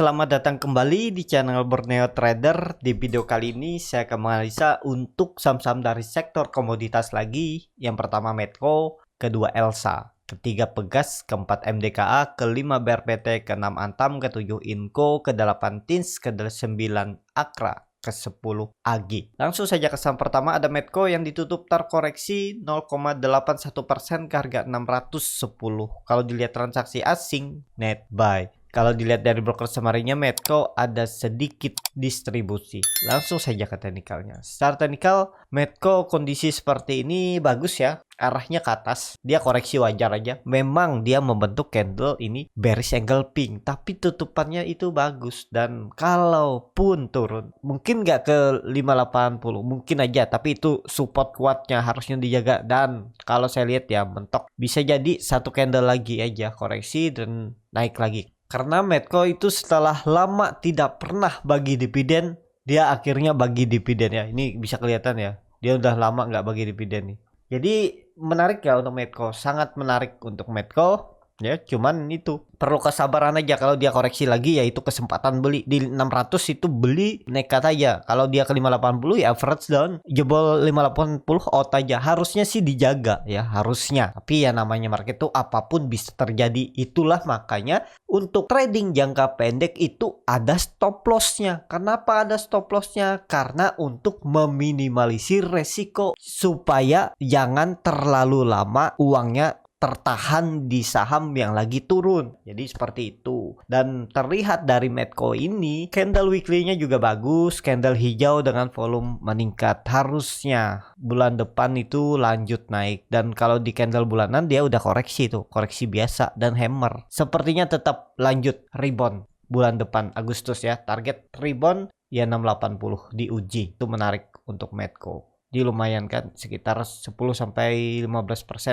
selamat datang kembali di channel Borneo Trader. Di video kali ini saya akan menganalisa untuk saham-saham dari sektor komoditas lagi. Yang pertama Medco, kedua Elsa, ketiga Pegas, keempat MDKA, kelima BRPT, keenam Antam, ketujuh Inco, kedelapan Tins, kesembilan Akra, ke-10 AG. Langsung saja ke saham pertama, ada Medco yang ditutup terkoreksi 0,81% ke harga 610. Kalau dilihat transaksi asing, net buy. Kalau dilihat dari broker summary-nya, Medco ada sedikit distribusi. Langsung saja ke teknikalnya. Secara teknikal, Medco kondisi seperti ini bagus ya. Arahnya ke atas. Dia koreksi wajar aja. Memang dia membentuk candle ini bearish angle pink. Tapi tutupannya itu bagus. Dan kalaupun turun, mungkin nggak ke 580. Mungkin aja. Tapi itu support kuatnya harusnya dijaga. Dan kalau saya lihat ya, mentok. Bisa jadi satu candle lagi aja koreksi dan naik lagi. Karena Medco itu setelah lama tidak pernah bagi dividen, dia akhirnya bagi dividen ya. Ini bisa kelihatan ya. Dia udah lama nggak bagi dividen nih. Jadi menarik ya untuk Medco. Sangat menarik untuk Medco. Ya, cuman itu perlu kesabaran aja. Kalau dia koreksi lagi ya itu kesempatan beli. Di 600 itu beli nekat aja. Kalau dia ke 580 ya average down, jebol 580 out aja. Harusnya sih dijaga ya, harusnya. Tapi ya namanya market tuh apapun bisa terjadi. Itulah makanya untuk trading jangka pendek itu ada stop lossnya. Kenapa ada stop lossnya? Karena untuk meminimalisir resiko supaya jangan terlalu lama uangnya tertahan di saham yang lagi turun. Jadi seperti itu. Dan terlihat dari Medco ini, candle weekly-nya juga bagus. Candle hijau dengan volume meningkat. Harusnya bulan depan itu lanjut naik. Dan kalau di candle bulanan dia udah koreksi tuh. Koreksi biasa dan hammer. Sepertinya tetap lanjut rebound bulan depan Agustus ya. Target rebound ya 680 diuji. Itu menarik untuk Medco. Di lumayan kan sekitar 10-15%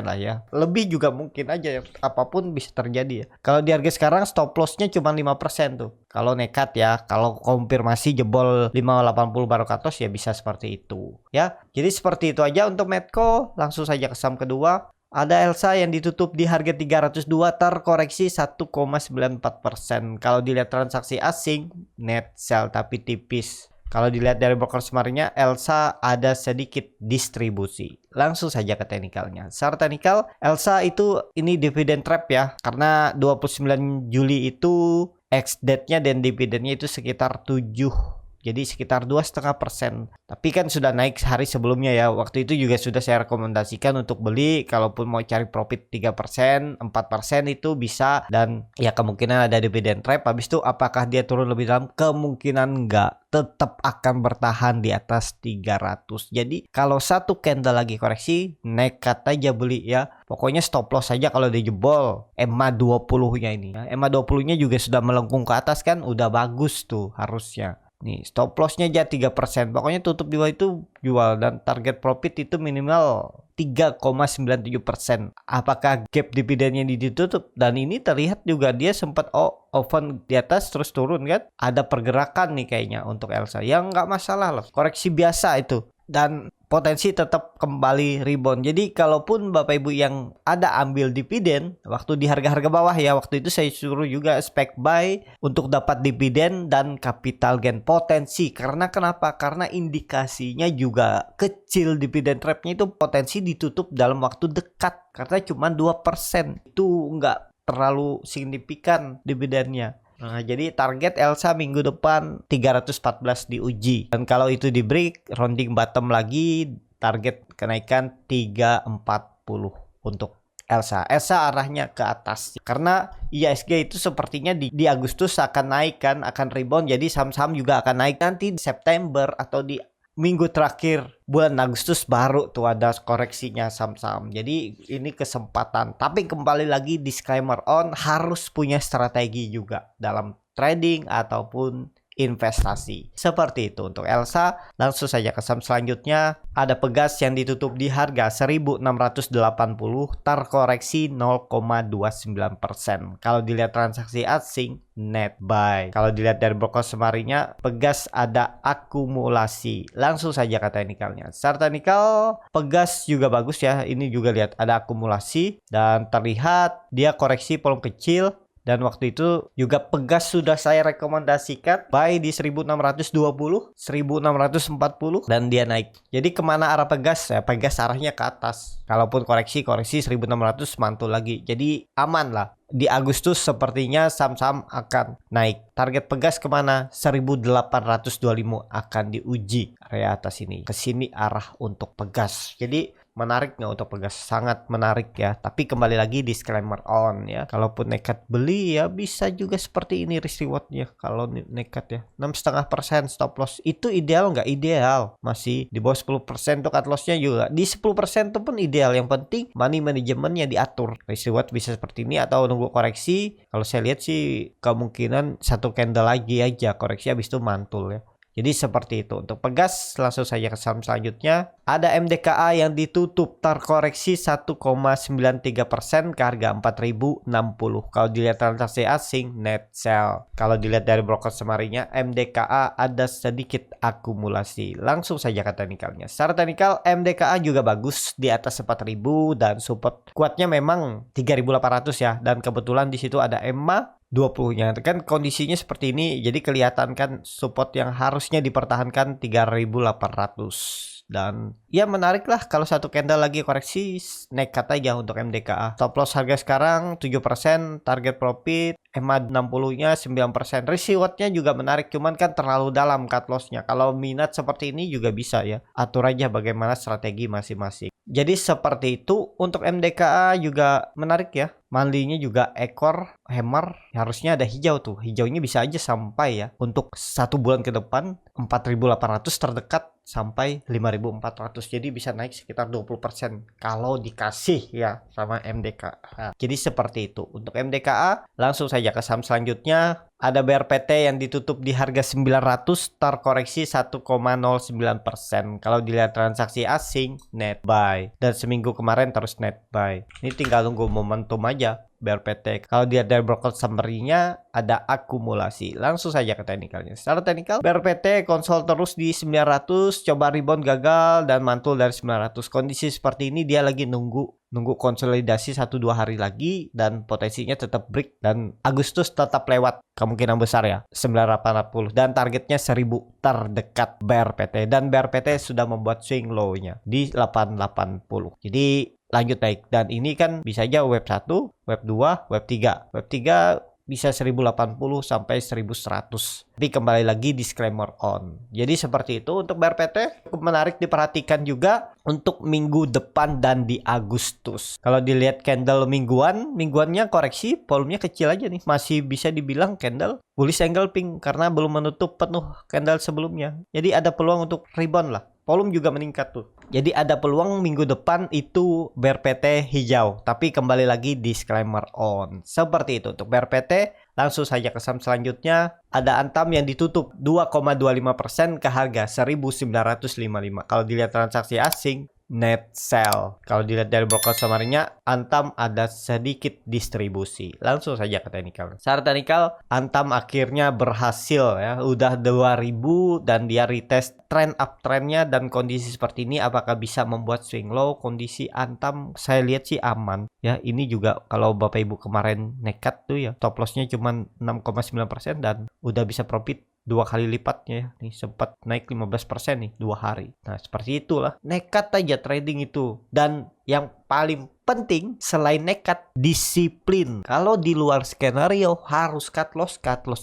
lah ya. Lebih juga mungkin aja ya. Apapun bisa terjadi ya. Kalau di harga sekarang stop lossnya cuma 5% tuh. Kalau nekat ya, kalau konfirmasi jebol 580 baru katos ya bisa seperti itu ya. Jadi seperti itu aja untuk Medco. Langsung saja ke saham kedua. Ada Elsa yang ditutup di harga 302 terkoreksi 1,94%. Kalau dilihat transaksi asing, net sell tapi tipis. Kalau dilihat dari broker summary-nya, Elsa ada sedikit distribusi. Langsung saja ke teknikalnya. Secara teknikal, Elsa itu ini dividen trap ya. Karena 29 Juli itu ex-date-nya dan dividennya itu sekitar 7. Jadi sekitar 2,5%. Tapi kan sudah naik hari sebelumnya ya. Waktu itu juga sudah saya rekomendasikan untuk beli. Kalaupun mau cari profit 3%, 4% itu bisa. Dan ya kemungkinan ada dividen trap. Habis itu apakah dia turun lebih dalam? Kemungkinan enggak. Tetap akan bertahan di atas 300. Jadi kalau satu candle lagi koreksi, nekat aja beli ya. Pokoknya stop loss saja kalau dia jebol EMA 20-nya ini. EMA 20-nya juga sudah melengkung ke atas kan. Udah bagus tuh harusnya. Nih stop lossnya aja 3%. Pokoknya tutup di bawah itu jual. Dan target profit itu minimal 3,97%. Apakah gap dividennya ditutup? Dan ini terlihat juga dia sempat open di atas terus turun kan. Ada pergerakan nih kayaknya untuk Elsa. Yang nggak masalah loh. Koreksi biasa itu. Dan potensi tetap kembali rebound. Jadi kalaupun Bapak Ibu yang ada ambil dividen waktu di harga-harga bawah ya, waktu itu saya suruh juga spec buy untuk dapat dividen dan capital gain potensi. Karena kenapa? Karena indikasinya juga kecil, dividen trapnya itu potensi ditutup dalam waktu dekat. Karena cuma 2%. Itu nggak terlalu signifikan dividennya. Nah, jadi target Elsa minggu depan 314 diuji. Dan kalau itu di break, rounding bottom lagi, target kenaikan 340 untuk Elsa. Elsa arahnya ke atas. Karena IHSG itu sepertinya di Agustus akan naik kan, akan rebound. Jadi saham-saham juga akan naik nanti di September atau di minggu terakhir bulan Agustus baru tuh ada koreksinya saham-saham. Jadi ini kesempatan. Tapi kembali lagi disclaimer on, harus punya strategi juga dalam trading ataupun investasi. Seperti itu untuk Elsa. Langsung saja ke saham selanjutnya. Ada Pegas yang ditutup di harga 1680 terkoreksi 0,29%. Kalau dilihat transaksi asing, net buy. Kalau dilihat dari broker summary-nya, Pegas ada akumulasi. Langsung saja ke teknikalnya. Secara teknikal, Pegas juga bagus ya. Ini juga lihat ada akumulasi dan terlihat dia koreksi volume kecil Dan waktu itu juga Pegas sudah saya rekomendasikan buy di 1620, 1640 dan dia naik. Jadi kemana arah Pegas? Ya Pegas arahnya ke atas. Kalaupun koreksi 1600 mantul lagi. Jadi aman lah. Di Agustus sepertinya saham-saham akan naik. Target Pegas kemana? 1825 akan diuji area atas ini. Kesini arah untuk Pegas. Jadi menarik nggak untuk Pegas? Sangat menarik ya. Tapi kembali lagi disclaimer on ya. Kalaupun nekat beli ya bisa juga seperti ini risk rewardnya. Kalau nekat ya 6,5% stop loss. Itu ideal nggak? Ideal. Masih di bawah 10% untuk cut lossnya juga. Di 10% itu pun ideal. Yang penting money manajemennya diatur. Risk reward bisa seperti ini atau nunggu koreksi. Kalau saya lihat sih kemungkinan satu candle lagi aja koreksi habis itu mantul ya. Jadi seperti itu. Untuk Pegas langsung saja ke saham selanjutnya. Ada MDKA yang ditutup terkoreksi 1,93% ke harga 4060. Kalau dilihat transaksi asing net sell. Kalau dilihat dari broker semarinya MDKA ada sedikit akumulasi. Langsung saja ke teknikalnya. Secara teknikal MDKA juga bagus di atas 4000 dan support kuatnya memang 3800 ya. Dan kebetulan di situ ada EMA 20-nya kan kondisinya seperti ini, jadi kelihatan kan support yang harusnya dipertahankan 3800. Dan ya menarik lah kalau satu candle lagi koreksi nekat aja untuk MDKA. Stop loss harga sekarang 7%, target profit EMA 60-nya 9%. Risk reward-nya juga menarik, cuman kan terlalu dalam cut loss-nya. Kalau minat seperti ini juga bisa ya. Atur aja bagaimana strategi masing-masing. Jadi seperti itu. Untuk MDKA juga menarik ya. Mandinya juga ekor hammer harusnya ada hijau tuh. Hijaunya bisa aja sampai ya. Untuk 1 bulan ke depan 4.800 terdekat sampai 5.400. Jadi bisa naik sekitar 20% kalau dikasih ya sama MDKA. Jadi seperti itu. Untuk MDKA langsung saja ke saham selanjutnya. Ada BRPT yang ditutup di harga 900 terkoreksi 1,09%. Kalau dilihat transaksi asing net buy. Dan seminggu kemarin terus net buy. Ini tinggal tunggu momentum aja BRPT. Kalau dilihat dari broker summary-nya ada akumulasi. Langsung saja ke teknikalnya. Secara teknikal BRPT konsol terus di 900, coba rebound gagal dan mantul dari 900. Kondisi seperti ini dia lagi nunggu konsolidasi 1-2 hari lagi dan potensinya tetap break dan Agustus tetap lewat kemungkinan besar ya 980 dan targetnya 1000 terdekat BRPT dan BRPT sudah membuat swing low-nya di 880. Jadi lanjut naik dan ini kan bisa aja web 1, web 2, web 3. Web 3 bisa 1080 sampai 1100. Tapi kembali lagi disclaimer on. Jadi seperti itu untuk BRPT. Cukup menarik diperhatikan juga untuk minggu depan dan di Agustus. Kalau dilihat candle mingguannya koreksi, volumenya kecil aja nih. Masih bisa dibilang candle bullish engulfing karena belum menutup penuh candle sebelumnya. Jadi ada peluang untuk rebound lah. Volume juga meningkat tuh. Jadi ada peluang minggu depan itu BRPT hijau. Tapi kembali lagi disclaimer on. Seperti itu untuk BRPT. Langsung saja ke saham selanjutnya. Ada Antam yang ditutup 2,25% ke harga 1955. Kalau dilihat transaksi asing net sell. Kalau dilihat dari broker summary-nya, Antam ada sedikit distribusi. Langsung saja ke teknikal. Secara teknikal, Antam akhirnya berhasil ya. Udah 2000 dan dia retest trend uptrendnya dan kondisi seperti ini apakah bisa membuat swing low. Kondisi Antam saya lihat sih aman ya. Ini juga kalau Bapak Ibu kemarin nekat tuh ya, stop loss-nya cuma 6,9% dan udah bisa profit 2 kali lipatnya ya. Nih sempat naik 15% nih 2 hari. Nah seperti itulah. Nekat aja trading itu. Dan yang paling penting selain nekat, disiplin. Kalau di luar skenario harus cut loss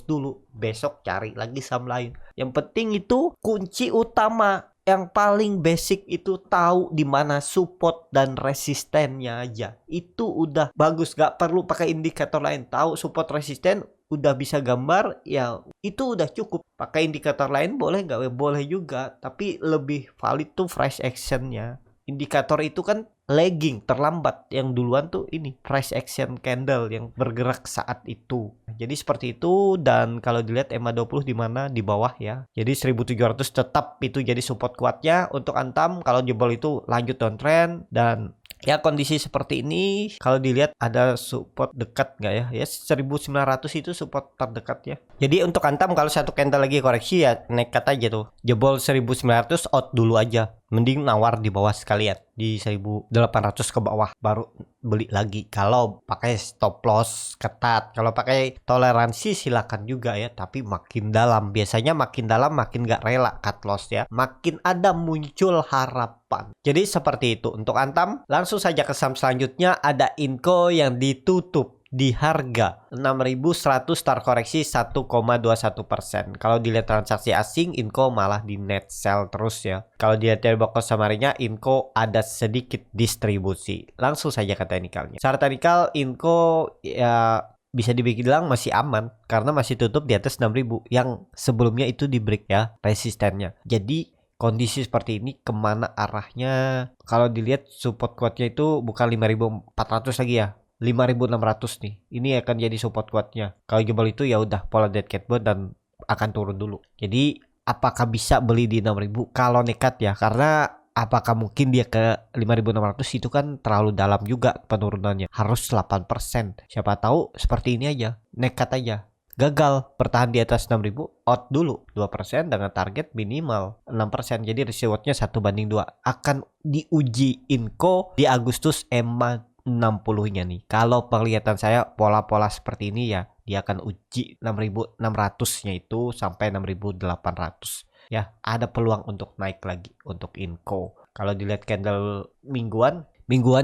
dulu. Besok cari lagi saham lain. Yang penting itu kunci utama. Yang paling basic itu tahu di mana support dan resistennya aja. Itu udah bagus. Gak perlu pakai indikator lain. Tahu support resisten udah bisa gambar ya itu udah cukup. Pakai indikator lain boleh nggak? Boleh juga, tapi lebih valid tuh price actionnya. Indikator itu kan lagging, terlambat. Yang duluan tuh ini price action candle yang bergerak saat itu. Jadi seperti itu. Dan kalau dilihat EMA 20 di mana di bawah ya. Jadi 1700 tetap itu jadi support kuatnya untuk Antam. Kalau jebol itu lanjut downtrend dan ya kondisi seperti ini kalau dilihat ada support dekat nggak ya? Ya 1900 itu support terdekat ya. Jadi untuk Antam kalau satu candle lagi koreksi ya nekat aja tuh. Jebol 1900 out dulu aja. mending nawar di bawah sekalian di 1.800 ke bawah baru beli lagi. Kalau pakai stop loss ketat, kalau pakai toleransi silakan juga ya, tapi makin dalam. Biasanya makin dalam makin gak rela cut loss ya, makin ada muncul harapan. Jadi seperti itu untuk Antam. Langsung saja ke saham selanjutnya, ada Inco yang ditutup di harga 6.100 terkoreksi 1,21%. Kalau dilihat transaksi asing, Inco malah di net sell terus ya. Kalau dilihat dari box summary-nya, Inco ada sedikit distribusi. Langsung saja ke teknikalnya. Secara teknikal, Inco ya bisa dibilang masih aman karena masih tutup di atas 6.000 yang sebelumnya itu di break ya resistennya. Jadi kondisi seperti ini kemana arahnya? Kalau dilihat support kuatnya itu bukan 5.400 lagi ya, 5.600 nih. Ini akan jadi support kuatnya. Kalau jebol itu ya udah pola dead cat bone dan akan turun dulu. Jadi apakah bisa beli di 6.000? Kalau nekat ya, karena apakah mungkin dia ke 5.600 itu kan terlalu dalam juga penurunannya. Harus 8%. Siapa tahu seperti ini aja, nekat aja. Gagal bertahan di atas 6.000, out dulu 2% dengan target minimal 6%. Jadi rewardnya 1/2 akan diuji Inco di Agustus EMA 60-nya nih. Kalau penglihatan saya pola-pola seperti ini ya, dia akan uji 6.600-nya itu sampai 6.800. Ya, ada peluang untuk naik lagi untuk Inco. Kalau dilihat candle mingguan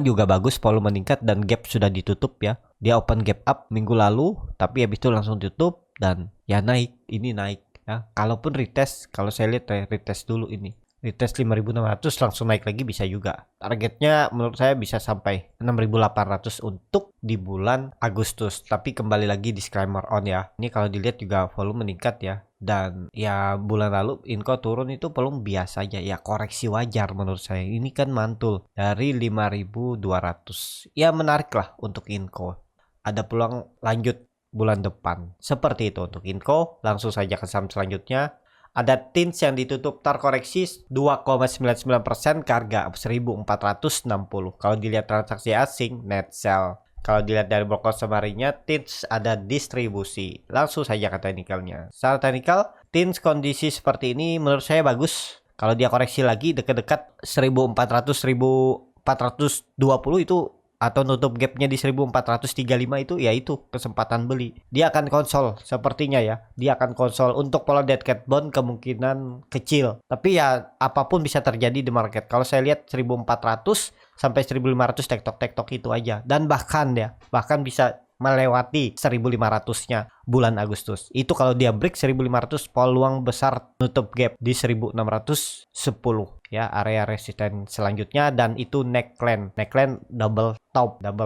juga bagus, volume meningkat dan gap sudah ditutup ya. Dia open gap up minggu lalu, tapi habis itu langsung tutup dan ya naik. Ini naik ya. Kalaupun retest, kalau saya lihat retest dulu ini. Retest 5.600 langsung naik lagi bisa juga. Targetnya menurut saya bisa sampai 6.800 untuk di bulan Agustus. Tapi kembali lagi disclaimer on ya. Ini kalau dilihat juga volume meningkat ya. Dan ya bulan lalu Inco turun itu belum biasa aja ya, koreksi wajar menurut saya. Ini kan mantul dari 5.200. Ya menarik lah untuk Inco. Ada peluang lanjut bulan depan. Seperti itu untuk Inco. Langsung saja ke saham selanjutnya. Ada Tins yang ditutup terkoreksi 2,99% ke harga 1.460. Kalau dilihat transaksi asing, net sell. Kalau dilihat dari block summary-nya, Tins ada distribusi. Langsung saja ke teknikalnya. Secara teknikal, Tins kondisi seperti ini menurut saya bagus. Kalau dia koreksi lagi dekat-dekat 1.400-1.420 itu, atau nutup gapnya di 1.435 itu, ya itu kesempatan beli. Dia akan konsol sepertinya ya. Dia akan konsol untuk pola dead cat bone kemungkinan kecil. Tapi ya apapun bisa terjadi di market. Kalau saya lihat 1.400 sampai 1.500 tektok-tektok itu aja. Dan bahkan bisa melewati 1.500-nya bulan Agustus. Itu kalau dia break 1.500, peluang besar nutup gap di 1.610 ya, area resisten selanjutnya. Dan itu neckline double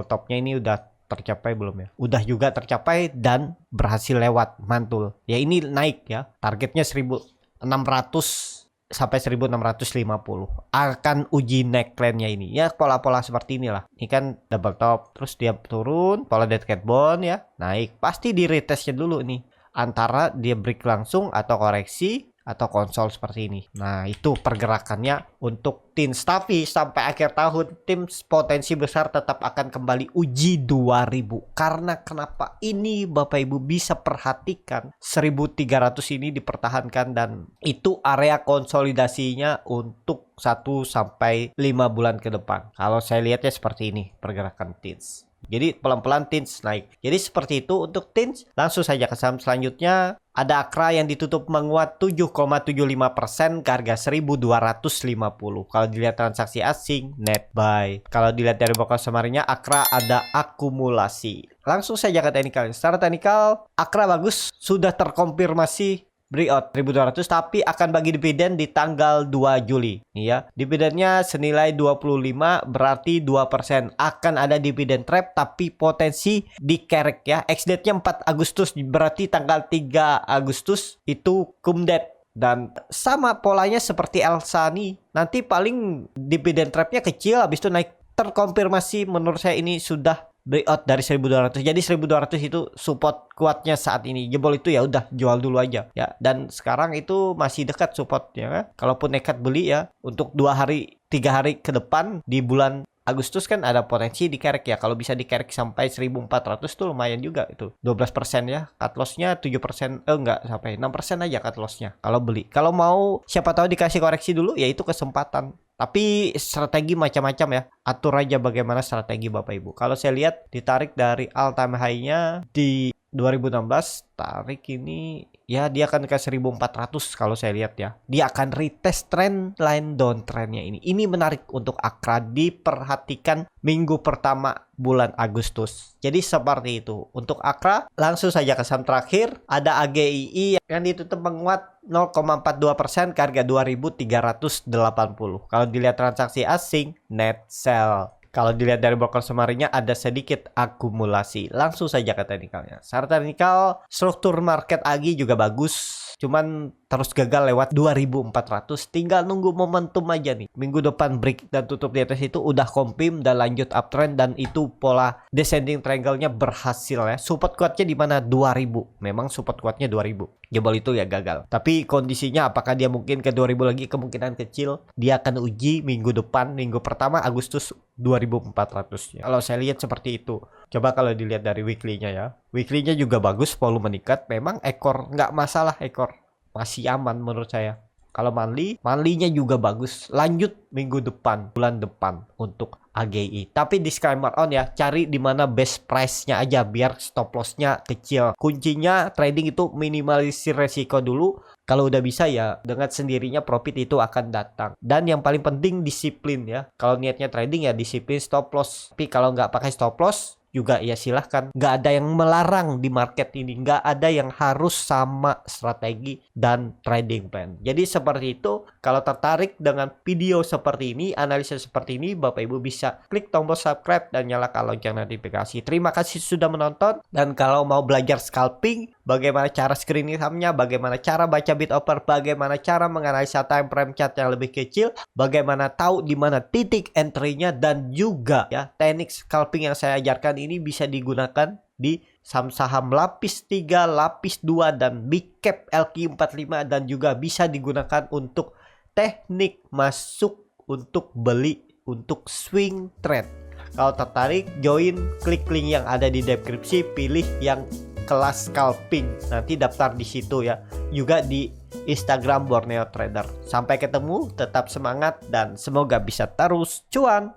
topnya ini udah tercapai belum ya? Udah juga tercapai dan berhasil lewat mantul ya. Ini naik ya, targetnya 1.600 sampai 1.650. Akan uji neckline-nya ini ya, pola-pola seperti inilah. Ini kan double top, terus dia turun, pola dead cat bone ya, naik. Pasti di retestnya dulu nih, antara dia break langsung atau koreksi atau konsol seperti ini. Nah itu pergerakannya untuk Tins. Tapi sampai akhir tahun Tins potensi besar tetap akan kembali uji 2.000. Karena kenapa? Ini Bapak Ibu bisa perhatikan 1.300 ini dipertahankan dan itu area konsolidasinya untuk 1 sampai 5 bulan ke depan. Kalau saya lihatnya seperti ini pergerakan Tins. Jadi pelan-pelan Tins naik. Jadi seperti itu untuk Tins. Langsung saja ke saham selanjutnya. Ada Akra yang ditutup menguat 7,75% ke harga 1.250. Kalau dilihat transaksi asing, net buy. Kalau dilihat dari box summary-nya, Akra ada akumulasi. Langsung saja ke teknikal. Secara teknikal, Akra bagus. Sudah terkonfirmasi breakout 1.200, tapi akan bagi dividen di tanggal 2 Juli. Ya, dividennya senilai 25, berarti 2%. Akan ada dividen trap, tapi potensi dikerek ya. Ex-date-nya 4 Agustus, berarti tanggal 3 Agustus itu kumdet. Dan sama polanya seperti Elsa nih. Nanti paling dividen trapnya kecil, habis itu naik. Terkonfirmasi menurut saya ini sudah breakout dari 1.200. Jadi 1.200 itu support kuatnya saat ini. Jebol itu ya udah jual dulu aja ya. Dan sekarang itu masih dekat support ya kan. Kalaupun nekat beli ya untuk 2 hari 3 hari ke depan di bulan Agustus kan ada potensi dikerek ya. Kalau bisa dikerek sampai 1400 tuh lumayan juga itu. 12% ya. Cut loss-nya 7%. Enggak sampai 6% aja cut loss-nya kalau beli. Kalau mau siapa tahu dikasih koreksi dulu ya itu kesempatan. Tapi strategi macam-macam ya. Atur aja bagaimana strategi Bapak Ibu. Kalau saya lihat ditarik dari all time high-nya di 2016, tarik ini ya dia akan ke 1400 kalau saya lihat ya. Dia akan retest trend line downtrendnya ini. Ini menarik untuk Akra, diperhatikan minggu pertama bulan Agustus. Jadi seperti itu. Untuk Akra langsung saja ke saham terakhir. Ada AGII yang ditutup menguat 0,42% ke harga 2380. Kalau dilihat transaksi asing, net sell. Kalau dilihat dari broker summary-nya ada sedikit akumulasi. Langsung saja ke teknikalnya. Secara teknikal, struktur market AGI juga bagus. Cuman terus gagal lewat 2400. Tinggal nunggu momentum aja nih. Minggu depan break dan tutup di atas itu udah confirm dan lanjut uptrend. Dan itu pola descending triangle-nya berhasil ya. Support kuatnya di mana 2000. Memang support kuatnya 2000. Jebol itu ya gagal. Tapi kondisinya apakah dia mungkin ke 2000 lagi, kemungkinan kecil. Dia akan uji minggu depan, minggu pertama Agustus 2400 ya. Kalau saya lihat seperti itu. Coba kalau dilihat dari weekly-nya ya. Weekly-nya juga bagus, volume meningkat. Memang ekor nggak masalah, ekor masih aman menurut saya. Kalau monthly-nya juga bagus. Lanjut minggu depan, bulan depan untuk AGI. Tapi disclaimer on ya, cari di mana best price-nya aja biar stop loss-nya kecil. Kuncinya trading itu minimalisir resiko dulu. Kalau udah bisa ya dengan sendirinya profit itu akan datang. Dan yang paling penting disiplin ya. Kalau niatnya trading ya disiplin stop loss. Tapi kalau nggak pakai stop loss juga ya silahkan. Nggak ada yang melarang di market ini. Nggak ada yang harus sama strategi dan trading plan. Jadi seperti itu. Kalau tertarik dengan video seperti ini, analisa seperti ini, Bapak Ibu bisa klik tombol subscribe dan nyalakan lonceng notifikasi. Terima kasih sudah menonton. Dan kalau mau belajar scalping, bagaimana cara screening sahamnya, bagaimana cara baca bid offer, bagaimana cara menganalisa time frame chart yang lebih kecil, bagaimana tahu di mana titik entry-nya, dan juga ya teknik scalping yang saya ajarkan ini bisa digunakan di saham-saham lapis 3, lapis 2, dan big cap LQ45, dan juga bisa digunakan untuk teknik masuk untuk beli untuk swing trade. Kalau tertarik, join, klik link yang ada di deskripsi, pilih yang kelas scalping, nanti daftar di situ ya. Juga di Instagram Borneo Trader. Sampai ketemu, tetap semangat dan semoga bisa terus cuan.